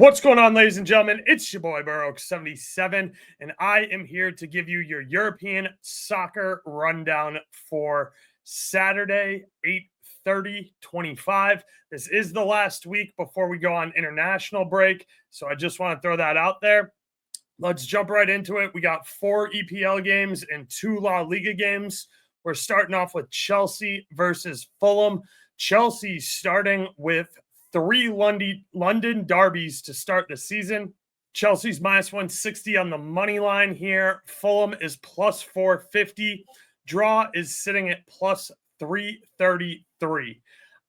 What's going on, ladies and gentlemen? It's your boy BetUS77, and I am here to give you your European soccer rundown for Saturday, 8/30/25. This is the last week before we go on international break, so I just want to throw that out there. Let's jump right into it. We got 4 EPL games and 2 La Liga games. We're starting off with Chelsea versus Fulham. Chelsea starting with 3 London derbies to start the season. Chelsea's minus 160 on the money line here. Fulham is plus 450. Draw is sitting at plus 333.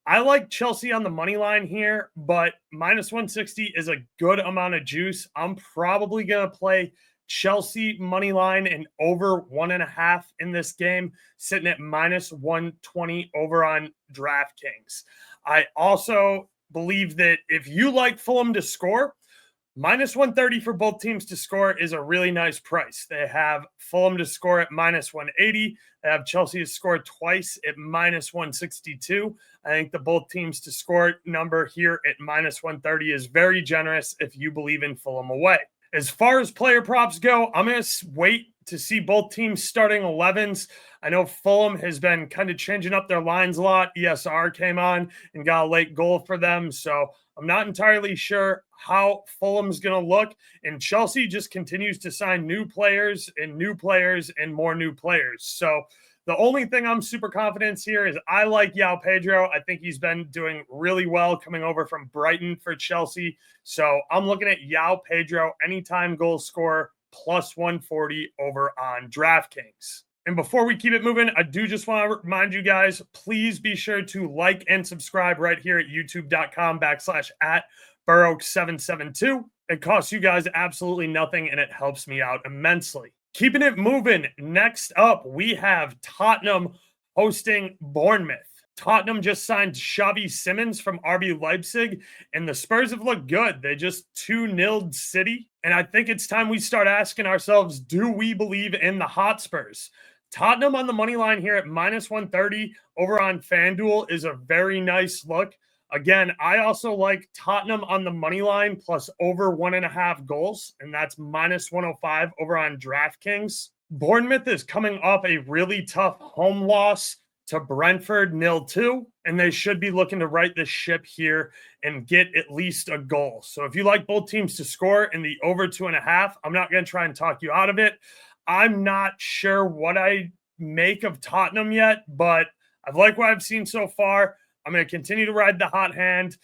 I like Chelsea on the money line here, but minus 160 is a good amount of juice. I'm probably going to play Chelsea money line and over 1.5 in this game, sitting at minus 120 over on DraftKings. I also believe that if you like Fulham to score, minus 130 for both teams to score is a really nice price. They have Fulham to score at minus 180. They have Chelsea to score twice at minus 162. I think the both teams to score number here at minus 130 is very generous if you believe in Fulham away. As far as player props go, I'm going to wait to see both teams starting 11s. I know Fulham has been kind of changing up their lines a lot. ESR came on and got a late goal for them, so I'm not entirely sure how Fulham's going to look. And Chelsea just continues to sign new players and more new players. So the only thing I'm super confident here is I like João Pedro. I think he's been doing really well coming over from Brighton for Chelsea. So I'm looking at João Pedro, anytime goal scorer, plus 140 over on DraftKings. And before we keep it moving, I do just want to remind you guys, please be sure to like and subscribe right here at youtube.com/@BetUS772. It costs you guys absolutely nothing, and it helps me out immensely. Keeping it moving, next up, we have Tottenham hosting Bournemouth. Tottenham just signed Xavi Simons from RB Leipzig, and the Spurs have looked good. They just 2-0'd City, and I think it's time we start asking ourselves, do we believe in the Hotspurs? Tottenham on the money line here at minus 130 over on FanDuel is a very nice look. Again, I also like Tottenham on the money line plus over 1.5 goals, and that's minus 105 over on DraftKings. Bournemouth is coming off a really tough home loss to Brentford 0-2, and they should be looking to right the ship here and get at least a goal. So if you like both teams to score in the over 2.5, I'm not going to try and talk you out of it. I'm not sure what I make of Tottenham yet, but I've liked what I've seen so far. I'm going to continue to ride the hot hand.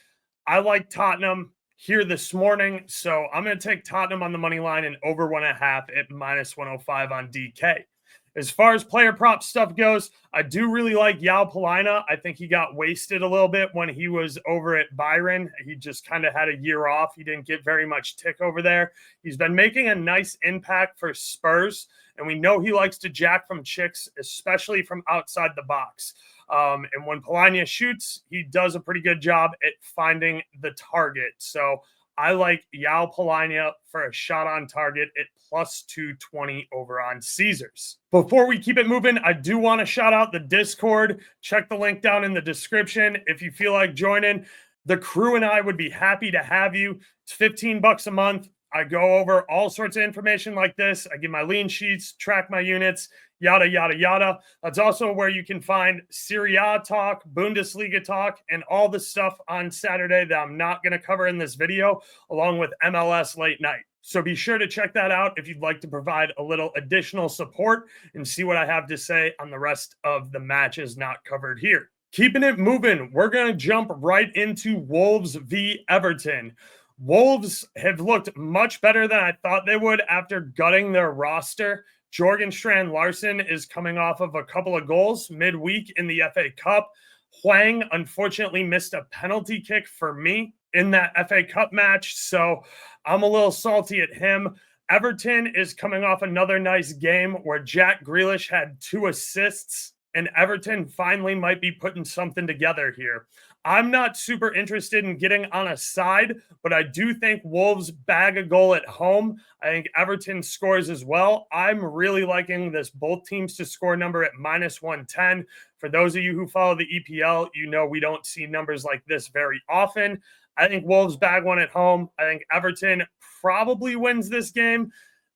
I like Tottenham here this morning, so I'm going to take Tottenham on the money line and over 1.5 at minus 105 on DK. As far as player prop stuff goes, I do really like João Pedro. I think he got wasted a little bit when he was over at Byron. He just kind of had a year off. He didn't get very much tick over there. He's been making a nice impact for Spurs, and we know he likes to jack from chicks, especially from outside the box. And when Polania shoots, he does a pretty good job at finding the target. So I like João Pedro for a shot on target at plus 220 over on Caesars. Before we keep it moving, I do want to shout out the Discord. Check the link down in the description if you feel like joining. The crew and I would be happy to have you. It's $15 a month. I go over all sorts of information like this. I give my lean sheets, track my units, yada, yada, yada. That's also where you can find Serie A talk, Bundesliga talk, and all the stuff on Saturday that I'm not going to cover in this video, along with MLS late night. So be sure to check that out if you'd like to provide a little additional support and see what I have to say on the rest of the matches not covered here. Keeping it moving, we're going to jump right into Wolves v. Everton. Wolves have looked much better than I thought they would after gutting their roster. Jorgen Strand-Larsen is coming off of a couple of goals midweek in the FA Cup. Hwang unfortunately missed a penalty kick for me in that FA Cup match, so I'm a little salty at him. Everton is coming off another nice game where Jack Grealish had 2 assists, and Everton finally might be putting something together here. I'm not super interested in getting on a side, but I do think Wolves bag a goal at home. I think Everton scores as well. I'm really liking this both teams to score number at -110. For those of you who follow the EPL, you know we don't see numbers like this very often. I think Wolves bag one at home. I think Everton probably wins this game.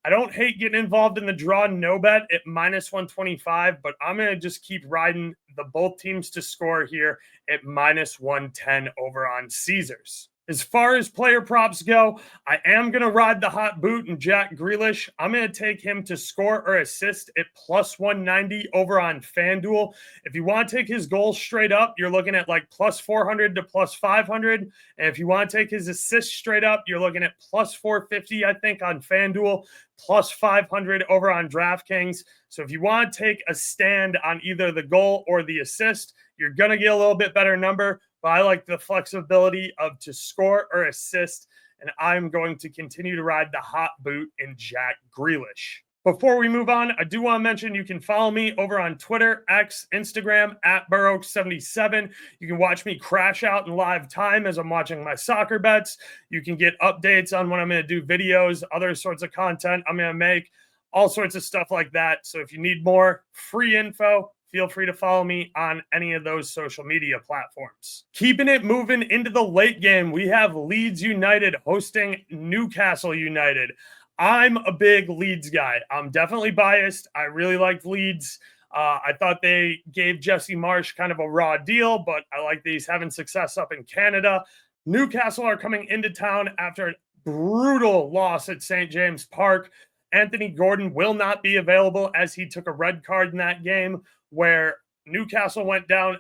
I don't hate getting involved in the draw no bet at -125, but I'm going to just keep riding the both teams to score here at -110 over on Caesars. As far as player props go, I am going to ride the hot boot and Jack Grealish. I'm going to take him to score or assist at +190 over on FanDuel. If you want to take his goal straight up, you're looking at like +400 to +500. And if you want to take his assist straight up, you're looking at +450, I think, on FanDuel, +500 over on DraftKings. So if you want to take a stand on either the goal or the assist, you're going to get a little bit better number. But I like the flexibility of to score or assist, and I'm going to continue to ride the hot boot in Jack Grealish. Before we move on, I do want to mention you can follow me over on Twitter, X, Instagram, at Burrow77. You can watch me crash out in live time as I'm watching my soccer bets. You can get updates on when I'm going to do videos, other sorts of content I'm going to make, all sorts of stuff like that. So if you need more free info, feel free to follow me on any of those social media platforms. Keeping it moving into the late game, we have Leeds United hosting Newcastle United. I'm a big Leeds guy. I'm definitely biased. I really liked Leeds. I thought they gave Jesse Marsch kind of a raw deal, but I like that he's having success up in Canada. Newcastle are coming into town after a brutal loss at St. James Park. Anthony Gordon will not be available as he took a red card in that game where Newcastle went down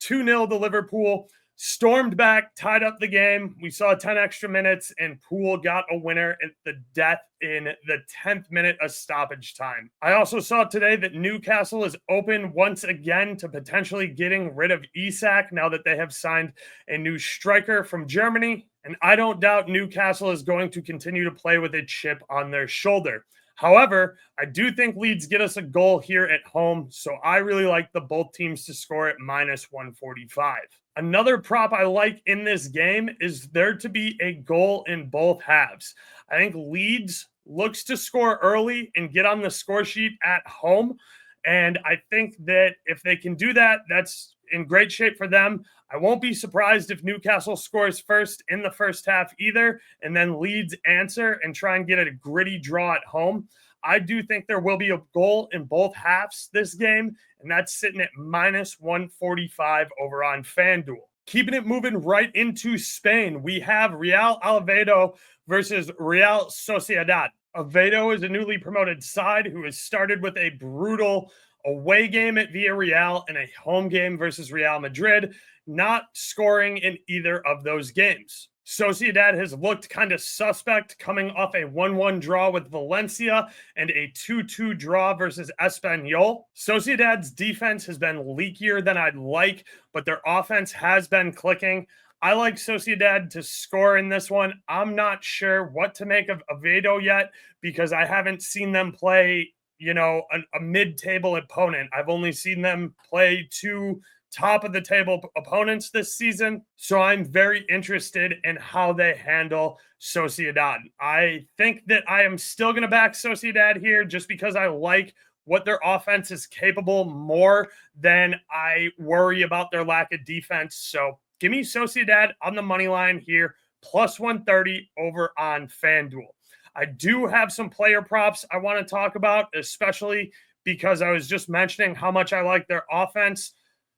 2-0 to Liverpool, stormed back, tied up the game. We saw 10 extra minutes, and Poole got a winner at the death in the 10th minute of stoppage time. I also saw today that Newcastle is open once again to potentially getting rid of Isak now that they have signed a new striker from Germany. And I don't doubt Newcastle is going to continue to play with a chip on their shoulder. However, I do think Leeds get us a goal here at home, so I really like the both teams to score at -145. Another prop I like in this game is there to be a goal in both halves. I think Leeds looks to score early and get on the score sheet at home, and I think that if they can do that, that's in great shape for them. I won't be surprised if Newcastle scores first in the first half either, and then Leeds answer and try and get a gritty draw at home. I do think there will be a goal in both halves this game, and that's sitting at -145 over on FanDuel. Keeping it moving right into Spain, we have Real Oviedo versus Real Sociedad. Oviedo is a newly promoted side who has started with a brutal away game at Villarreal and a home game versus Real Madrid, not scoring in either of those games. Sociedad has looked kind of suspect coming off a 1-1 draw with Valencia and a 2-2 draw versus Espanyol. Sociedad's defense has been leakier than I'd like, but their offense has been clicking. I like Sociedad to score in this one. I'm not sure what to make of Oviedo yet because I haven't seen them play a mid-table opponent. I've only seen them play two top-of-the-table opponents this season, so I'm very interested in how they handle Sociedad. I think that I am still going to back Sociedad here just because I like what their offense is capable more than I worry about their lack of defense. So give me Sociedad on the money line here, +130 over on FanDuel. I do have some player props I want to talk about, especially because I was just mentioning how much I like their offense.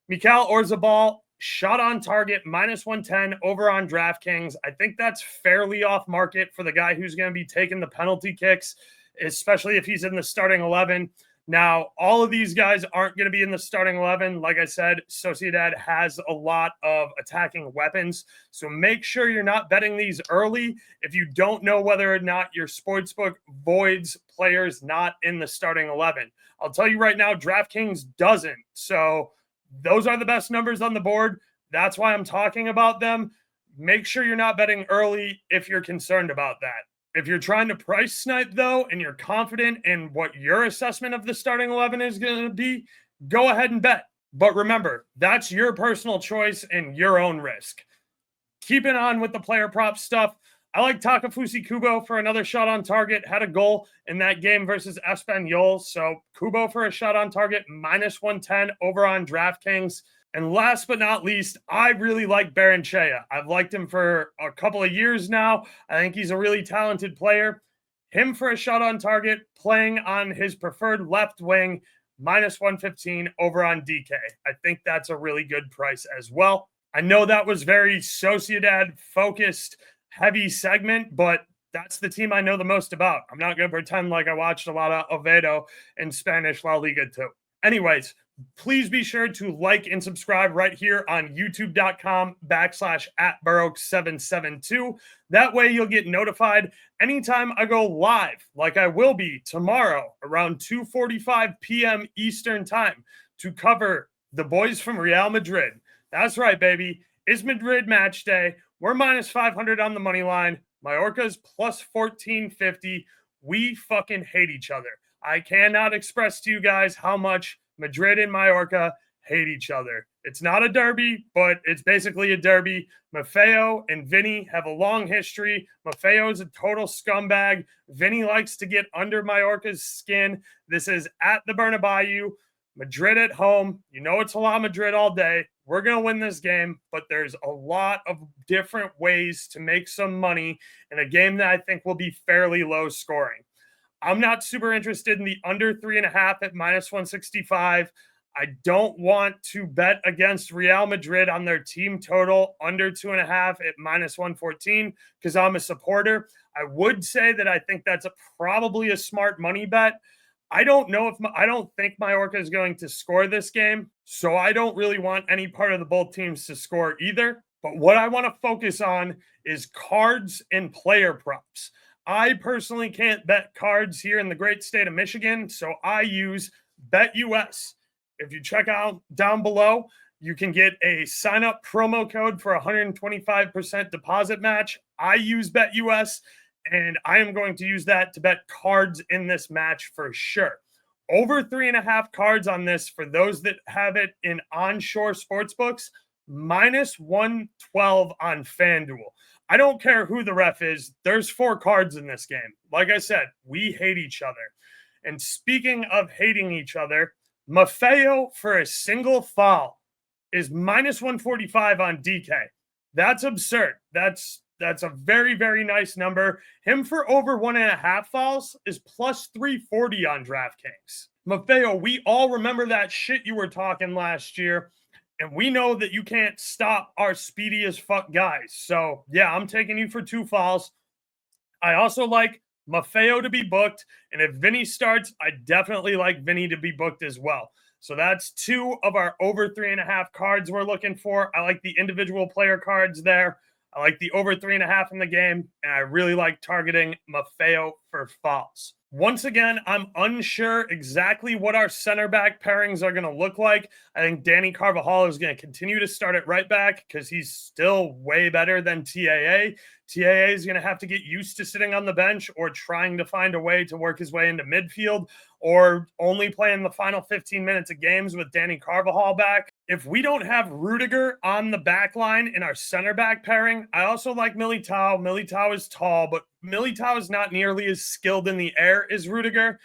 Mikel Oyarzabal, shot on target, -110 over on DraftKings. I think that's fairly off market for the guy who's going to be taking the penalty kicks, especially if he's in the starting 11. Now, all of these guys aren't going to be in the starting 11. Like I said, Sociedad has a lot of attacking weapons. So make sure you're not betting these early if you don't know whether or not your sportsbook voids players not in the starting 11. I'll tell you right now, DraftKings doesn't. So those are the best numbers on the board. That's why I'm talking about them. Make sure you're not betting early if you're concerned about that. If you're trying to price snipe, though, and you're confident in what your assessment of the starting 11 is going to be, go ahead and bet. But remember, that's your personal choice and your own risk. Keeping on with the player prop stuff, I like Takefusa Kubo for another shot on target. Had a goal in that game versus Espanyol. So Kubo for a shot on target, -110 over on DraftKings. And last but not least, I really like Baranchea. I've liked him for a couple of years now. I think he's a really talented player. Him for a shot on target, playing on his preferred left wing, -115 over on DK. I think that's a really good price as well. I know that was very Sociedad focused, heavy segment, but that's the team I know the most about. I'm not going to pretend like I watched a lot of Oviedo and Spanish La Liga too. Anyways, please be sure to like and subscribe right here on youtube.com/@Burrows772. That way you'll get notified anytime I go live, like I will be tomorrow around 2:45 p.m. Eastern time to cover the boys from Real Madrid. That's right, baby. It's Madrid match day. We're -500 on the money line. Mallorca's +1450. We fucking hate each other. I cannot express to you guys how much Madrid and Mallorca hate each other. It's not a derby, but it's basically a derby. Maffeo and Vinny have a long history. Maffeo is a total scumbag. Vinny likes to get under Mallorca's skin. This is at the Bernabeu. Madrid at home. You know it's La Madrid all day. We're going to win this game, but there's a lot of different ways to make some money in a game that I think will be fairly low scoring. I'm not super interested in the under 3.5 at -165. I don't want to bet against Real Madrid on their team total under 2.5 at -114 because I'm a supporter. I would say that I think that's probably a smart money bet. I don't think Mallorca is going to score this game, so I don't really want any part of the both teams to score either. But what I want to focus on is cards and player props. I personally can't bet cards here in the great state of Michigan, so I use BetUS. If you check out down below, you can get a sign-up promo code for 125% deposit match. I use BetUS, and I am going to use that to bet cards in this match for sure. Over 3.5 cards on this for those that have it in onshore sportsbooks, -112 on FanDuel. I don't care who the ref is. There's 4 cards in this game. Like I said, we hate each other. And speaking of hating each other, Maffeo for a single foul is -145 on DK. That's absurd. That's a very, very nice number. Him for over 1.5 fouls is +340 on DraftKings. Maffeo, we all remember that shit you were talking last year, and we know that you can't stop our speedy as fuck guys. So, yeah, I'm taking you for 2 fouls. I also like Maffeo to be booked, and if Vinny starts, I definitely like Vinny to be booked as well. So that's 2 of our over 3.5 cards we're looking for. I like the individual player cards there. I like the over 3.5 in the game, and I really like targeting Maffeo for fouls. Once again, I'm unsure exactly what our center back pairings are going to look like. I think Danny Carvajal is going to continue to start at right back because he's still way better than TAA. TAA is going to have to get used to sitting on the bench or trying to find a way to work his way into midfield or only playing the final 15 minutes of games with Danny Carvajal back. If we don't have Rudiger on the back line in our center back pairing, I also like Militao. Militao is tall, but Militao is not nearly as skilled in the air as Rudiger.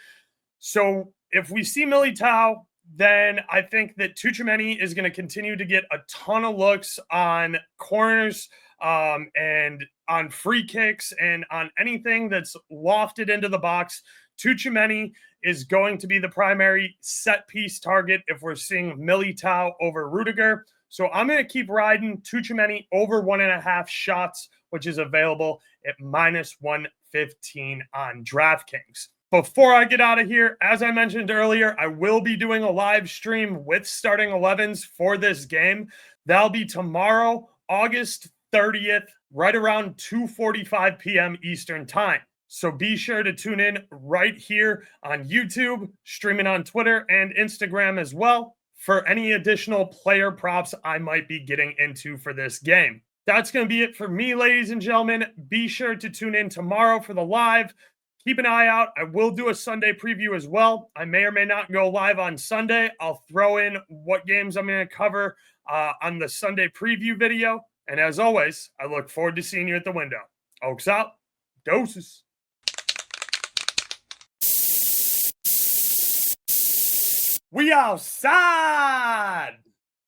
So if we see Militao, then I think that Tchouaméni is going to continue to get a ton of looks on corners and on free kicks and on anything that's lofted into the box. Tchouaméni is going to be the primary set piece target if we're seeing Militao over Rudiger. So I'm going to keep riding Tchouaméni over 1.5 shots, which is available at -115 on DraftKings. Before I get out of here, as I mentioned earlier, I will be doing a live stream with starting 11s for this game. That'll be tomorrow, August 30th, right around 2:45 p.m. Eastern time. So be sure to tune in right here on YouTube, streaming on Twitter and Instagram as well for any additional player props I might be getting into for this game. That's going to be it for me, ladies and gentlemen. Be sure to tune in tomorrow for the live. keep an eye out. I will do a Sunday preview as well. I may or may not go live on Sunday. I'll throw in what games I'm going to cover on the Sunday preview video. And as always, I look forward to seeing you at the window. Oaks out. Doses. We outside.